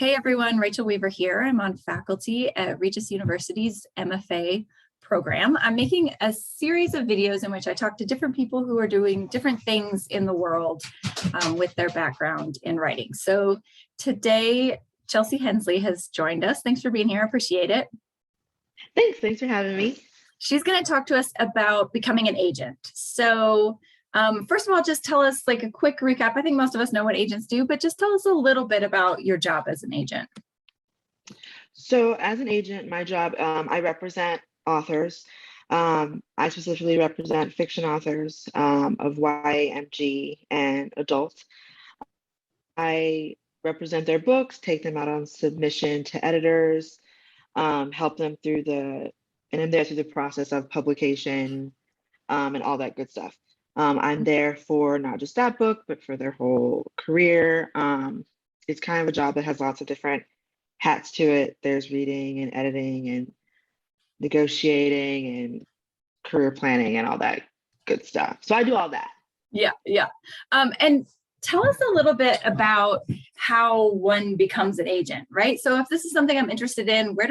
Hey everyone, Rachel Weaver here. I'm on faculty at Regis University's MFA program. I'm making a series of videos in which I talk to different people who are doing different things in the world with their background in writing. So today, Chelsea Hensley has joined us. Thanks for being here. I appreciate it. Thanks for having me. She's going to talk to us about becoming an agent. So first of all, just tell us like a quick recap. I think most of us know what agents do, but just tell us a little bit about your job as an agent. So as an agent, my job, I represent authors. I specifically represent fiction authors of YA, MG, and adult. I represent their books, take them out on submission to editors, help them through and I'm there through the process of publication and all that good stuff. I'm there for not just that book, but for their whole career. It's kind of a job that has lots of different hats to it. There's reading and editing and negotiating and career planning and all that good stuff. So I do all that. Yeah. And tell us a little bit about how one becomes an agent, right? So if this is something I'm interested in, where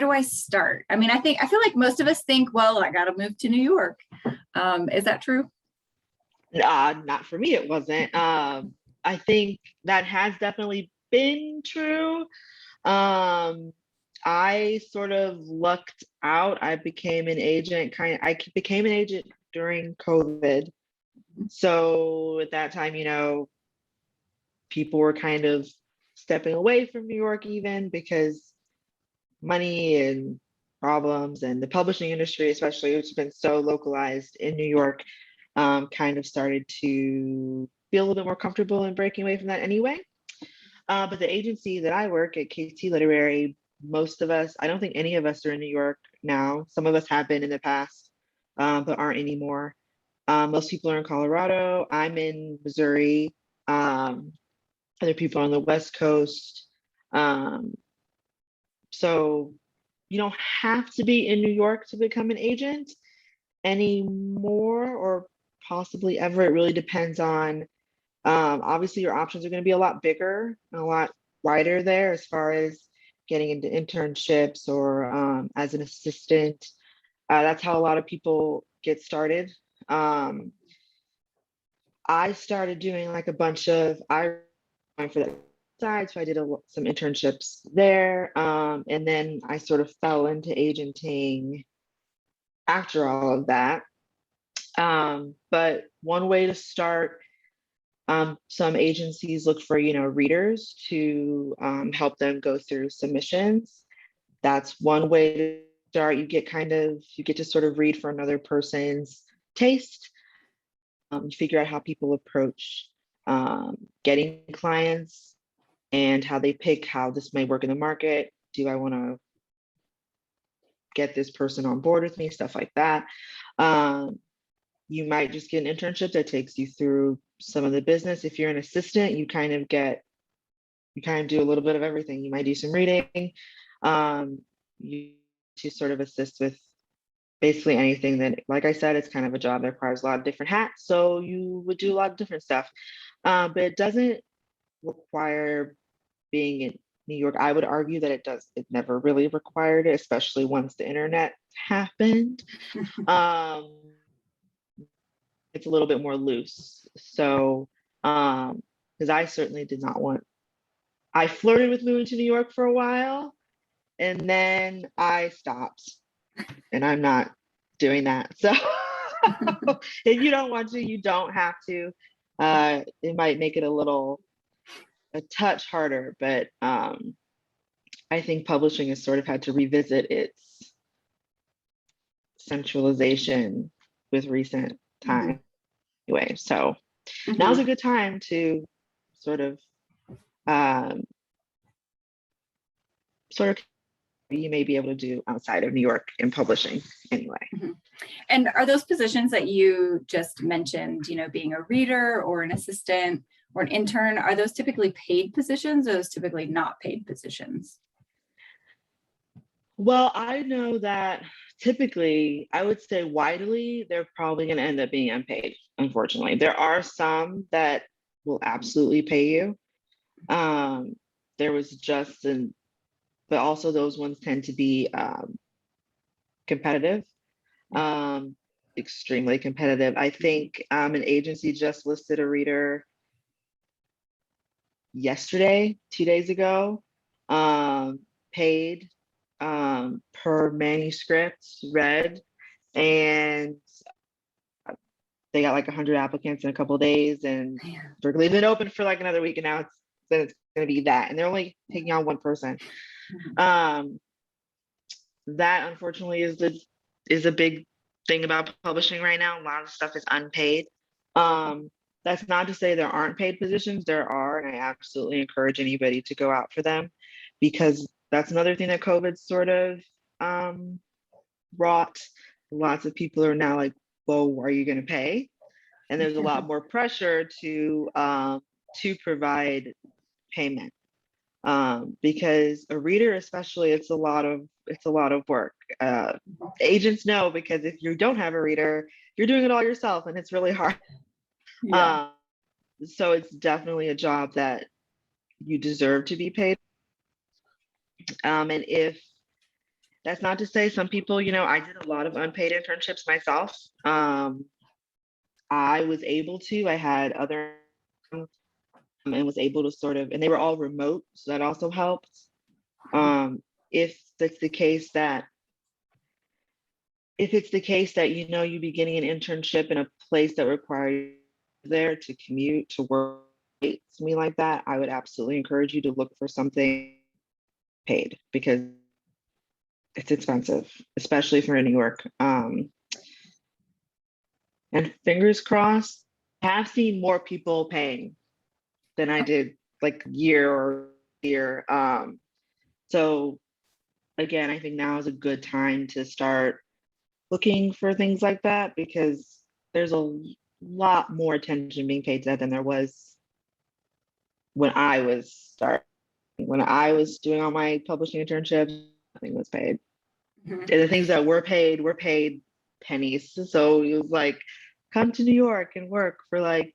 do I start? I mean, I feel like most of us think, well, I got to move to New York. Is that true? Not for me, it wasn't. I think that has definitely been true. I sort of lucked out. I became an agent during COVID. So at that time, people were kind of stepping away from New York even because money and problems, and the publishing industry, especially, which has been so localized in New York, kind of started to feel a little bit more comfortable in breaking away from that anyway. But the agency that I work at, KT Literary, most of us, I don't think any of us are in New York now. Some of us have been in the past, but aren't anymore. Most people are in Colorado. I'm in Missouri. Other people are on the West Coast. So you don't have to be in New York to become an agent anymore, or possibly ever. It really depends on, obviously your options are going to be a lot bigger and a lot wider there as far as getting into internships or as an assistant. That's how a lot of people get started. I started doing like a bunch of, I went for that side, so I did some internships there, and then I sort of fell into agenting after all of that. But one way to start, some agencies look for, readers to help them go through submissions. That's one way to start. You get to sort of read for another person's taste. You figure out how people approach getting clients and how they pick how this may work in the market. Do I want to get this person on board with me? Stuff like that. You might just get an internship that takes you through some of the business. If you're an assistant, you kind of do a little bit of everything. You might do some reading. You to sort of assist with basically anything that, like I said, it's kind of a job that requires a lot of different hats. So you would do a lot of different stuff, but it doesn't require being in New York. I would argue that it never really required it, especially once the internet happened. It's a little bit more loose. So, because I certainly did not I flirted with moving to New York for a while, and then I stopped, and I'm not doing that. So if you don't want to, you don't have to. It might make it a touch harder, but I think publishing has sort of had to revisit its centralization with recent time. Anyway, so now's a good time to sort of you may be able to do outside of New York in publishing anyway. And are those positions that you just mentioned, being a reader or an assistant or an intern, are those typically paid positions or those typically not paid positions? Well, I know that typically, I would say widely, they're probably going to end up being unpaid, unfortunately. There are some that will absolutely pay you. there was just an, but also those ones tend to be competitive, extremely competitive. I think an agency just listed a reader yesterday, 2 days ago, paid per manuscript read, and they got like 100 applicants in a couple of days, and they're leaving it open for like another week, and now it's going to be that, and they're only taking on one person. That unfortunately is a big thing about publishing right now. A lot of stuff is unpaid. That's not to say there aren't paid positions. There are, and I absolutely encourage anybody to go out for them, because that's another thing that COVID sort of brought. Lots of people are now like, well, are you going to pay? And there's a lot more pressure to provide payment, because a reader, especially, it's a lot of work. Agents know, because if you don't have a reader, you're doing it all yourself, and it's really hard. So it's definitely a job that you deserve to be paid. And if that's not to say some people, I did a lot of unpaid internships myself. I was able to, I had other, and was able to sort of, and they were all remote, so that also helped. If it's the case that you be getting an internship in a place that requires you there to commute to work, something like that, I would absolutely encourage you to look for something paid, because it's expensive, especially for New York. And fingers crossed, I have seen more people paying than I did like year. So again, I think now is a good time to start looking for things like that, because there's a lot more attention being paid to that than there was when I was starting. When I was doing all my publishing internships, nothing was paid. And the things that were paid pennies. So it was like, come to New York and work for like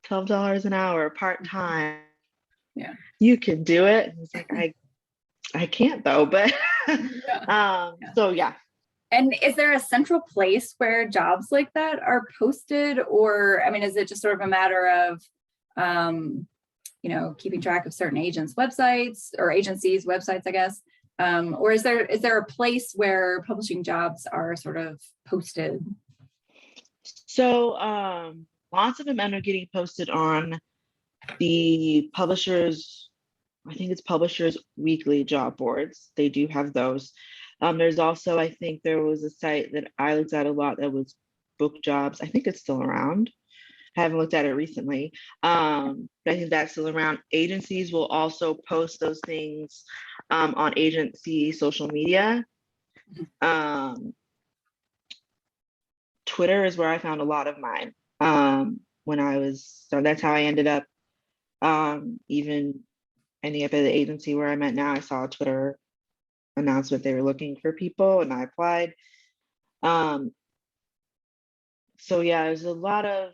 $12 an hour part-time. Yeah. You can do it. And it's like, I can't though, but so yeah. And is there a central place where jobs like that are posted? Or, I mean, is it just sort of a matter of, keeping track of certain agents' websites or agencies' websites, I guess? Or is there a place where publishing jobs are sort of posted? So lots of them end up getting posted on the publishers, I think it's Publishers Weekly job boards. They do have those. There's also, I think there was a site that I looked at a lot that was Book Jobs. I think it's still around. I haven't looked at it recently. But I think that's still around. Agencies will also post those things on agency social media. Twitter is where I found a lot of mine so that's how I ended up even ending up at the agency where I'm at now. I saw a Twitter announcement they were looking for people, and I applied. So yeah, there's a lot of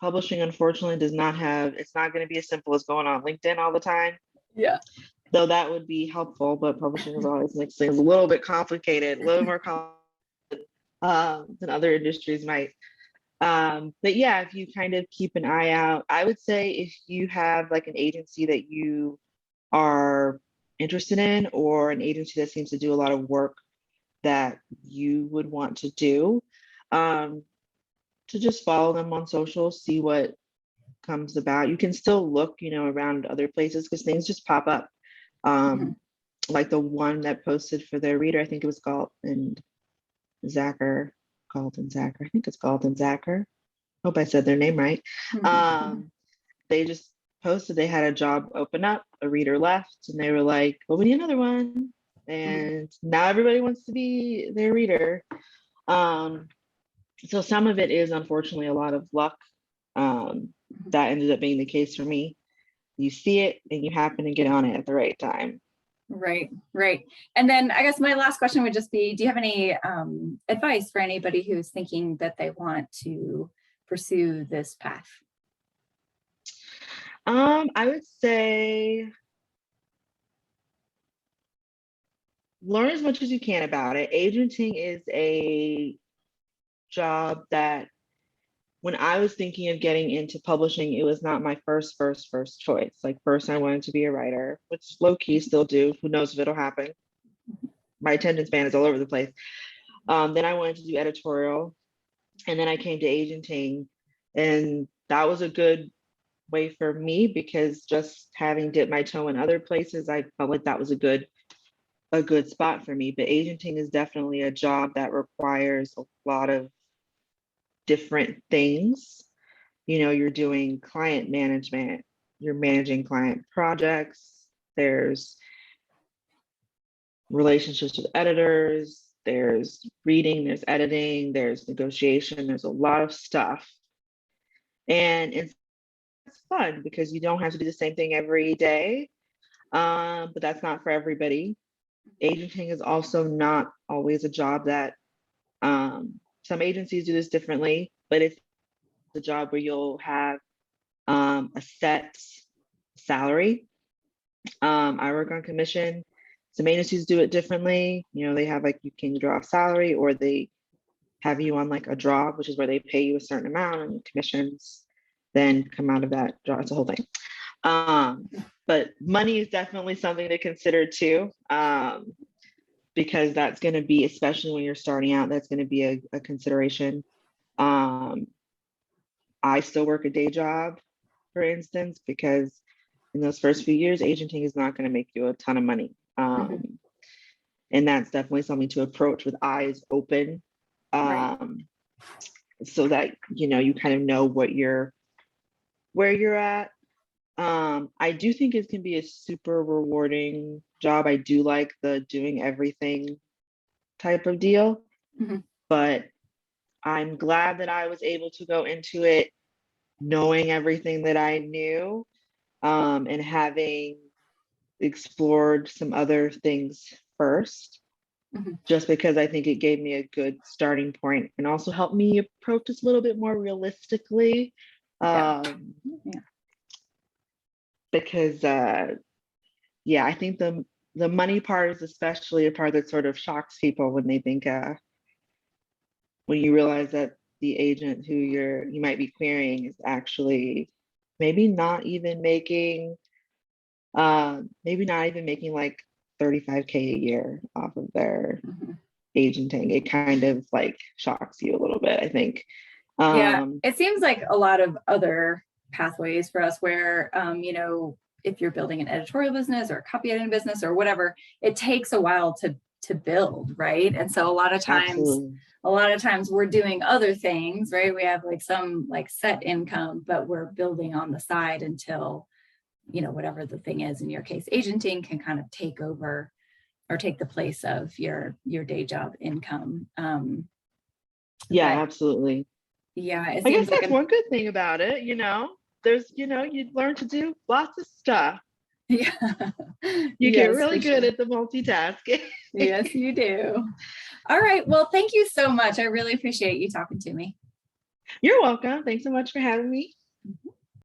publishing, unfortunately, it's not going to be as simple as going on LinkedIn all the time. Yeah. Though that would be helpful, but publishing is always makes things a little bit complicated, a little more complicated than other industries might. But yeah, if you kind of keep an eye out, I would say if you have like an agency that you are interested in, or an agency that seems to do a lot of work that you would want to do, to just follow them on social, see what comes about. You can still look, around other places, because things just pop up. Like the one that posted for their reader, I think it was Galton Zacher. I think it's Galton Zacher. Hope I said their name right. They just posted they had a job open up, a reader left, and they were like, well, we need another one. And now everybody wants to be their reader. So some of it is unfortunately a lot of luck. That ended up being the case for me. You see it and you happen to get on it at the right time. Right. And then I guess my last question would just be, do you have any advice for anybody who's thinking that they want to pursue this path? I would say learn as much as you can about it. Agenting is a job that when I was thinking of getting into publishing, it was not my first choice. Like first I wanted to be a writer, which low key still do. Who knows if it'll happen. My attention span is all over the place. Then I wanted to do editorial, and then I came to agenting, and that was a good way for me because just having dipped my toe in other places, I felt like that was a good spot for me. But agenting is definitely a job that requires a lot of different things. You know, you're doing client management, you're managing client projects, there's relationships with editors, there's reading, there's editing, there's negotiation, there's a lot of stuff. And it's fun because you don't have to do the same thing every day. But that's not for everybody. Agenting is also not always a job that some agencies do this differently, but it's a job where you'll have a set salary. I work on commission. Some agencies do it differently. You know, they have like you can draw a salary or they have you on like a draw, which is where they pay you a certain amount and commissions then come out of that draw. It's a whole thing. But money is definitely something to consider too, because that's going to be, especially when you're starting out, that's going to be a consideration. I still work a day job, for instance, because in those first few years, agenting is not going to make you a ton of money. And that's definitely something to approach with eyes open, so that, you know, you kind of know where you're at. I do think it can be a super rewarding job. I do like the doing everything type of deal, but I'm glad that I was able to go into it knowing everything that I knew, and having explored some other things first, just because I think it gave me a good starting point and also helped me approach this a little bit more realistically. Because yeah, I think the money part is especially a part that sort of shocks people when they think when you realize that the agent who you might be querying is actually maybe not even making like 35K a year off of their agenting. It kind of like shocks you a little bit, I think. Yeah, it seems like a lot of other pathways for us where, you know, if you're building an editorial business or a copy editing business or whatever, it takes a while to build, right? And so a lot of times we're doing other things, right? We have like some like set income, but we're building on the side until, you know, whatever the thing is, in your case, agenting can kind of take over or take the place of your day job income. Yeah, absolutely. Yeah, I guess that's one good thing about it, you know. There's, you know, you learn to do lots of stuff. Yeah. You get really good at the multitasking. Yes, you do. All right. Well, thank you so much. I really appreciate you talking to me. You're welcome. Thanks so much for having me.